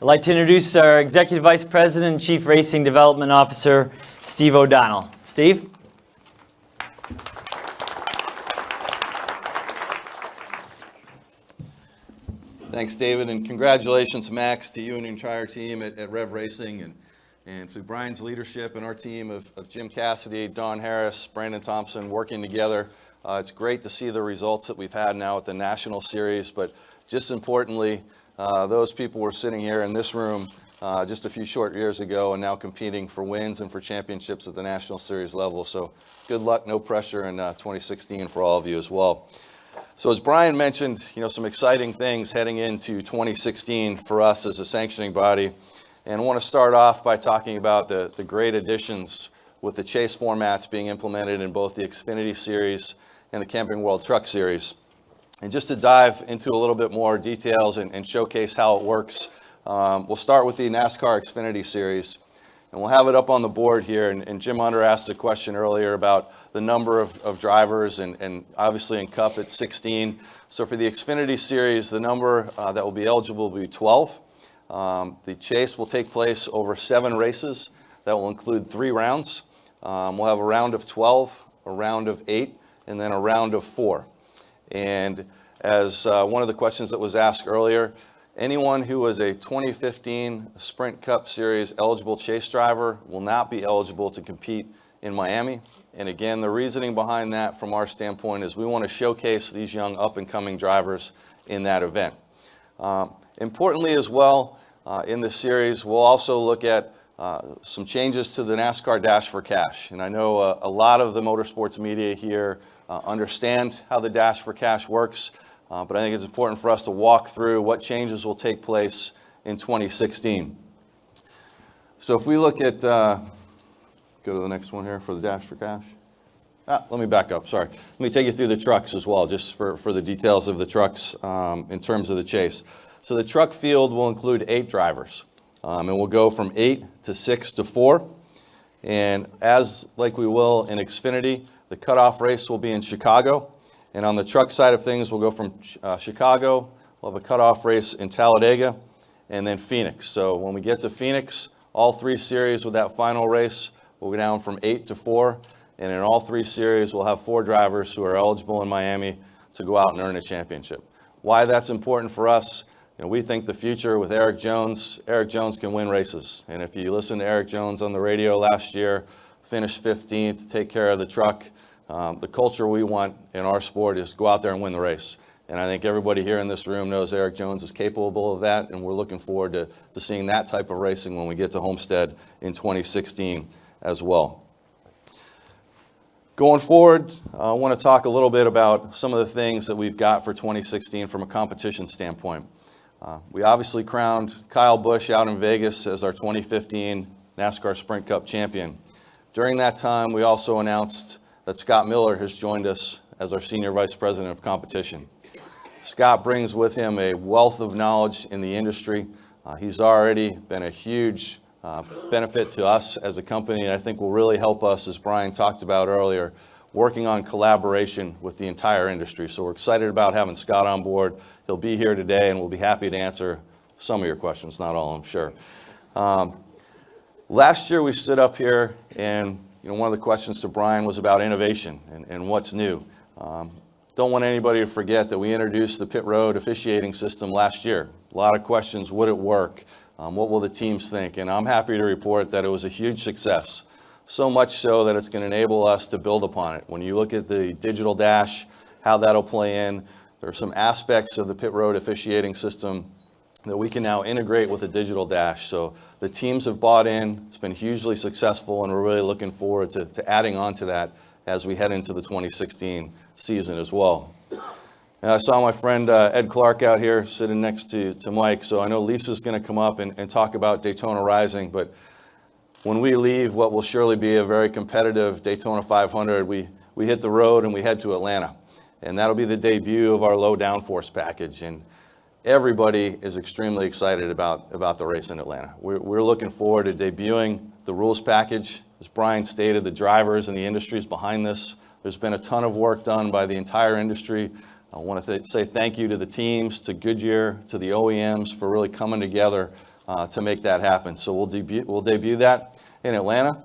I'd like to introduce our Executive Vice President and Chief Racing Development Officer, Steve O'Donnell. Steve? Thanks, David, and congratulations, Max, to you and your entire team at Rev Racing, and through Brian's leadership and our team of Jim Cassidy, Don Harris, Brandon Thompson working together. It's great to see the results that we've had now at the National Series, but just importantly, those people were sitting here in this room just a few short years ago and now competing for wins and for championships at the National Series level. So good luck, no pressure in 2016 for all of you as well. So as Brian mentioned, some exciting things heading into 2016 for us as a sanctioning body. And I want to start off by talking about the great additions with the chase formats being implemented in both the XFINITY Series and the Camping World Truck Series. And just to dive into a little bit more details and showcase how it works, we'll start with the NASCAR XFINITY Series. And we'll have it up on the board here. And Jim Hunter asked a question earlier about the number of drivers, and obviously in Cup it's 16. So for the XFINITY Series, the number that will be eligible will be 12. The chase will take place over 7 races. That will include 3 rounds. We'll have a round of 12, a round of 8, and then a round of 4. And as one of the questions that was asked earlier, anyone who was a 2015 Sprint Cup Series eligible chase driver will not be eligible to compete in Miami. And again, the reasoning behind that from our standpoint is we want to showcase these young up-and-coming drivers in that event. Importantly as well, in the series, we'll also look at some changes to the NASCAR Dash for Cash. And I know a lot of the motorsports media here understand how the Dash for Cash works, but I think it's important for us to walk through what changes will take place in 2016. So if we look at, go to the next one here for the Dash for Cash. Let me back up, sorry. Let me take you through the trucks as well, just for the details of the trucks in terms of the chase. So the truck field will include 8 drivers, and we'll go from 8 to 6 to 4. And as like we will in Xfinity, the cutoff race will be in Chicago. And on the truck side of things, we'll go from Chicago, we'll have a cutoff race in Talladega, and then Phoenix. So when we get to Phoenix, all 3 series with that final race, we'll go down from 8 to 4. And in all 3 series, we'll have 4 drivers who are eligible in Miami to go out and earn a championship. Why that's important for us, we think the future with Eric Jones can win races. And if you listen to Eric Jones on the radio last year, finished 15th, take care of the truck. The culture we want in our sport is go out there and win the race. And I think everybody here in this room knows Eric Jones is capable of that, and we're looking forward to seeing that type of racing when we get to Homestead in 2016 as well. Going forward, I want to talk a little bit about some of the things that we've got for 2016 from a competition standpoint. We obviously crowned Kyle Busch out in Vegas as our 2015 NASCAR Sprint Cup champion. During that time, we also announced that Scott Miller has joined us as our Senior Vice President of Competition. Scott brings with him a wealth of knowledge in the industry. He's already been a huge benefit to us as a company, and I think will really help us, as Brian talked about earlier, working on collaboration with the entire industry. So we're excited about having Scott on board. He'll be here today, and we'll be happy to answer some of your questions, not all, I'm sure. Last year we stood up here, and one of the questions to Brian was about innovation and what's new. Don't want anybody to forget that we introduced the pit road officiating system last year. A lot of questions, would it work? What will the teams think? And I'm happy to report that it was a huge success. So much so that it's going to enable us to build upon it. When you look at the digital dash, how that'll play in, there are some aspects of the pit road officiating system that we can now integrate with a digital dash. So the teams have bought in, it's been hugely successful, and we're really looking forward to adding on to that as we head into the 2016 season as well. And I saw my friend Ed Clark out here sitting next to Mike, so I know Lisa's going to come up and talk about Daytona Rising, but when we leave what will surely be a very competitive Daytona 500, we hit the road and we head to Atlanta. And that'll be the debut of our low downforce package. And everybody is extremely excited about the race in Atlanta. We're looking forward to debuting the rules package. As Brian stated, the drivers and the industry is behind this. There's been a ton of work done by the entire industry. I want to say thank you to the teams, to Goodyear, to the OEMs for really coming together to make that happen. So we'll debut that in Atlanta,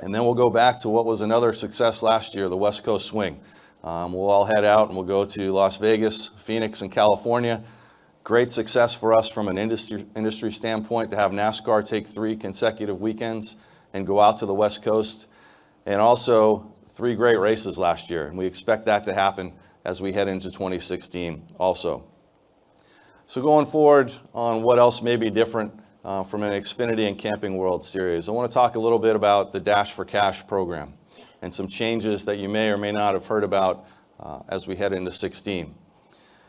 and then we'll go back to what was another success last year, the West Coast Swing. We'll all head out and we'll go to Las Vegas, Phoenix, and California. Great success for us from an industry standpoint to have NASCAR take 3 consecutive weekends and go out to the West Coast, and also 3 great races last year, and we expect that to happen as we head into 2016 also. So going forward on what else may be different from an Xfinity and Camping World Series, I want to talk a little bit about the Dash for Cash program and some changes that you may or may not have heard about as we head into 16.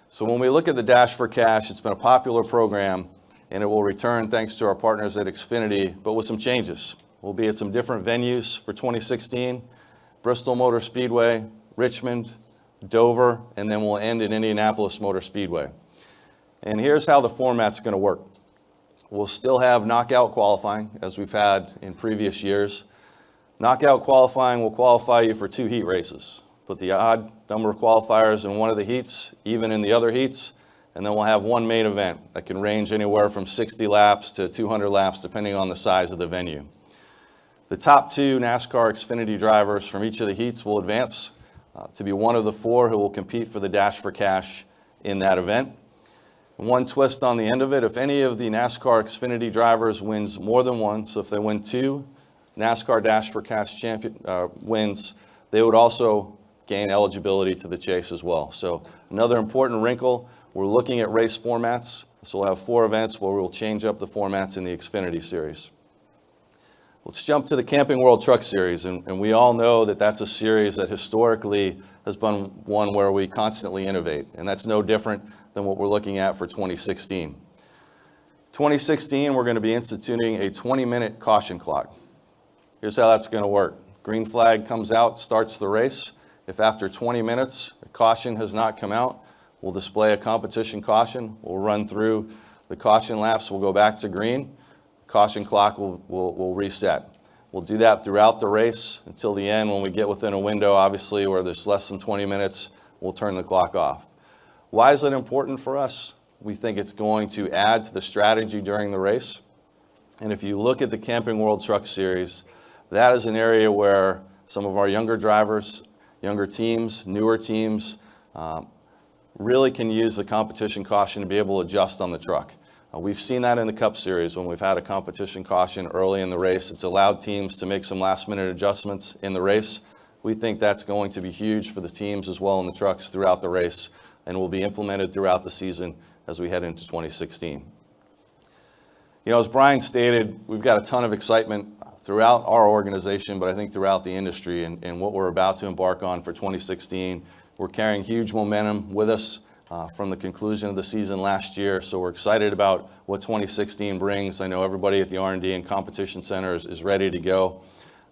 So when we look at the Dash for Cash, it's been a popular program, and it will return thanks to our partners at Xfinity, but with some changes. We'll be at some different venues for 2016, Bristol Motor Speedway, Richmond, Dover, and then we'll end in Indianapolis Motor Speedway. And here's how the format's going to work. We'll still have knockout qualifying as we've had in previous years. Knockout qualifying will qualify you for 2 heat races. Put the odd number of qualifiers in one of the heats, even in the other heats, and then we'll have 1 main event that can range anywhere from 60 laps to 200 laps depending on the size of the venue. The top 2 NASCAR Xfinity drivers from each of the heats will advance to be one of the 4 who will compete for the Dash for Cash in that event. One twist on the end of it, if any of the NASCAR Xfinity drivers wins more than 1, so if they win 2 NASCAR Dash for Cash wins, they would also gain eligibility to the chase as well. So another important wrinkle, we're looking at race formats. So we'll have 4 events where we'll change up the formats in the Xfinity series. Let's jump to the Camping World Truck Series, and we all know that that's a series that historically has been one where we constantly innovate, and that's no different than what we're looking at for 2016. 2016, we're going to be instituting a 20-minute caution clock. Here's how that's going to work. Green flag comes out, starts the race. If after 20 minutes a caution has not come out, we'll display a competition caution. We'll run through the caution laps. We'll go back to green. Caution clock will reset. We'll do that throughout the race until the end. When we get within a window, obviously, where there's less than 20 minutes, we'll turn the clock off. Why is it important for us? We think it's going to add to the strategy during the race. And if you look at the Camping World Truck Series, that is an area where some of our younger drivers, younger teams, newer teams, really can use the competition caution to be able to adjust on the truck. We've seen that in the Cup Series when we've had a competition caution early in the race. It's allowed teams to make some last-minute adjustments in the race. We think that's going to be huge for the teams as well in the trucks throughout the race, and will be implemented throughout the season as we head into 2016. You know, as Brian stated, we've got a ton of excitement throughout our organization, but I think throughout the industry and what we're about to embark on for 2016. We're carrying huge momentum with us from the conclusion of the season last year, so we're excited about what 2016 brings. I know everybody at the R&D and Competition Center is ready to go.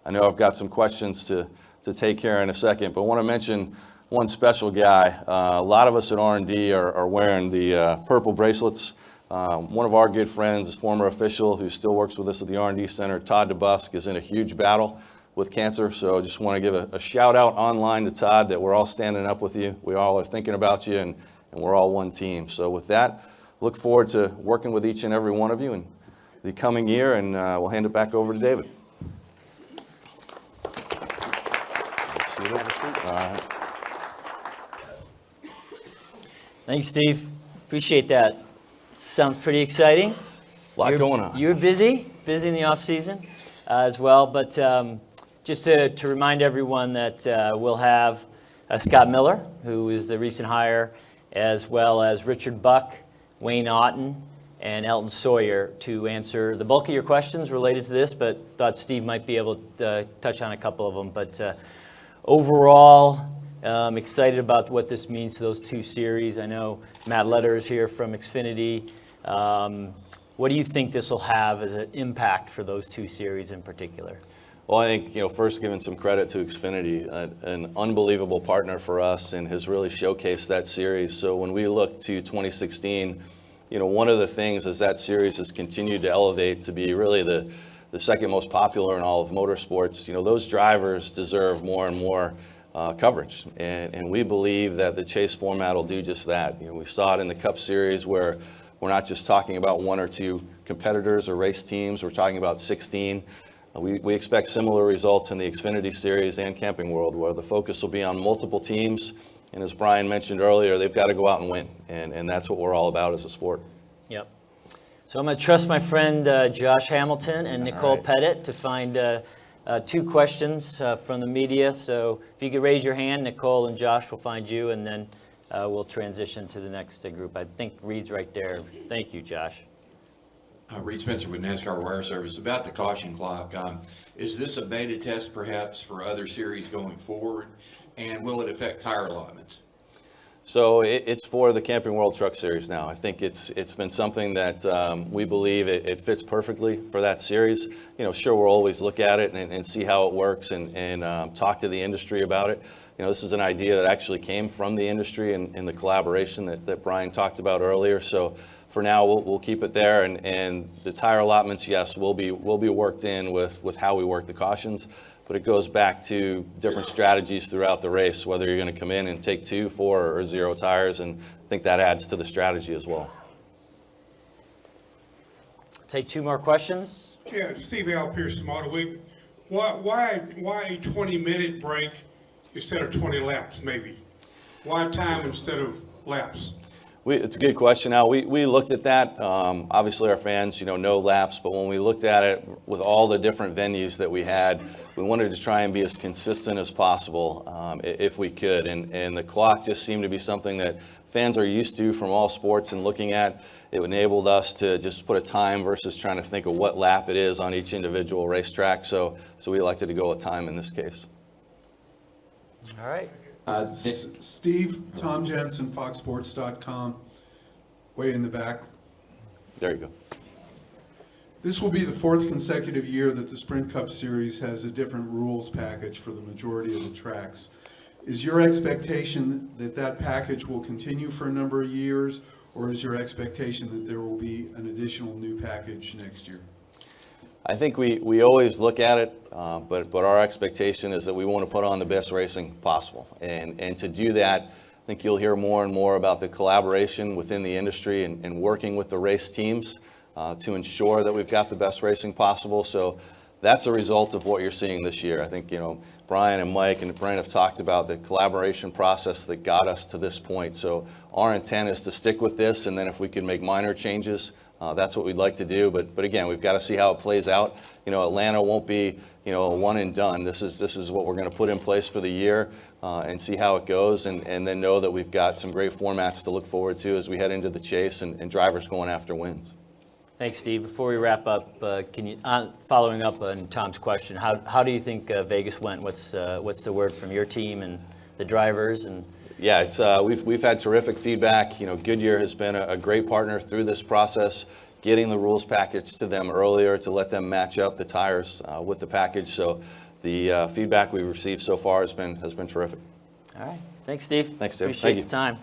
I know I've got some questions to take care in a second, but I want to mention one special guy. A lot of us at R&D are wearing the purple bracelets. One of our good friends, former official who still works with us at the R&D Center, Todd DeBusk, is in a huge battle with cancer, so I just want to give a shout out online to Todd that we're all standing up with you. We all are thinking about you, and we're all one team. So with that, look forward to working with each and every one of you in the coming year, and we'll hand it back over to David. Have a seat. All right. Thanks, Steve. Appreciate that. Sounds pretty exciting. A lot going on. You're busy in the off season as well, but just to remind everyone that we'll have Scott Miller, who is the recent hire, as well as Richard Buck, Wayne Otten, and Elton Sawyer to answer the bulk of your questions related to this, but thought Steve might be able to touch on a couple of them. But overall, excited about what this means to those 2 series. I know Matt Letter is here from Xfinity. What do you think this will have as an impact for those 2 series in particular? Well, I think, first giving some credit to Xfinity, an unbelievable partner for us, and has really showcased that series. So when we look to 2016, one of the things is that series has continued to elevate to be really the second most popular in all of motorsports. Those drivers deserve more and more coverage, and we believe that the chase format will do just that. We saw it in the Cup Series where We're not just talking about 1 or 2 competitors or race teams. We're talking about 16. We expect similar results in the Xfinity Series and Camping World, where the focus will be on multiple teams. And as Brian mentioned earlier, they've got to go out and win. And that's what we're all about as a sport. Yep. So I'm going to trust my friend Josh Hamilton and Nicole Pettit to find 2 questions from the media. So if you could raise your hand, Nicole and Josh will find you, and then we'll transition to the next group. I think Reed's right there. Thank you, Josh. Reed Spencer with NASCAR Wire Service. About the caution clock, is this a beta test perhaps for other series going forward, and will it affect tire allotments? So it's for the Camping World Truck Series now. I think it's been something that we believe it fits perfectly for that series. You know, sure, we'll always look at it and see how it works and talk to the industry about it. You know, this is an idea that actually came from the industry and the collaboration that Brian talked about earlier. So for now, we'll keep it there, and the tire allotments, yes, will be worked in with how we work the cautions, but it goes back to different strategies throughout the race, whether you're going to come in and take 2, 4, or 0 tires, and I think that adds to the strategy as well. Take 2 more questions. Yeah, Steve Al Pearson, Model Week. Why a 20-minute break instead of 20 laps, maybe? Why time instead of laps? It's a good question. Now, we looked at that. Obviously, our fans, know laps, but when we looked at it with all the different venues that we had, we wanted to try and be as consistent as possible if we could. And the clock just seemed to be something that fans are used to from all sports and looking at. It enabled us to just put a time versus trying to think of what lap it is on each individual racetrack. So we elected to go with time in this case. All right. Steve, Tom Jensen, FoxSports.com, way in the back. There you go. This will be the 4th consecutive year that the Sprint Cup Series has a different rules package for the majority of the tracks. Is your expectation that package will continue for a number of years, or is your expectation that there will be an additional new package next year? I think we always look at it, but our expectation is that we want to put on the best racing possible. And to do that, I think you'll hear more and more about the collaboration within the industry and working with the race teams to ensure that we've got the best racing possible. So that's a result of what you're seeing this year. I think, Brian and Mike and Brent have talked about the collaboration process that got us to this point. So our intent is to stick with this, and then if we can make minor changes, that's what we'd like to do. But again, we've got to see how it plays out. Atlanta won't be, a one and done. This is what we're going to put in place for the year and see how it goes, and then know that we've got some great formats to look forward to as we head into the chase and drivers going after wins. Thanks, Steve. Before we wrap up, can you, following up on Tom's question, how do you think Vegas went? What's the word from your team and the drivers? And yeah, it's we've had terrific feedback. Goodyear has been a great partner through this process, getting the rules package to them earlier to let them match up the tires with the package. So the feedback we've received so far has been terrific. all right. Thanks, Steve. Thanks, Steve. Appreciate Thank you. the time.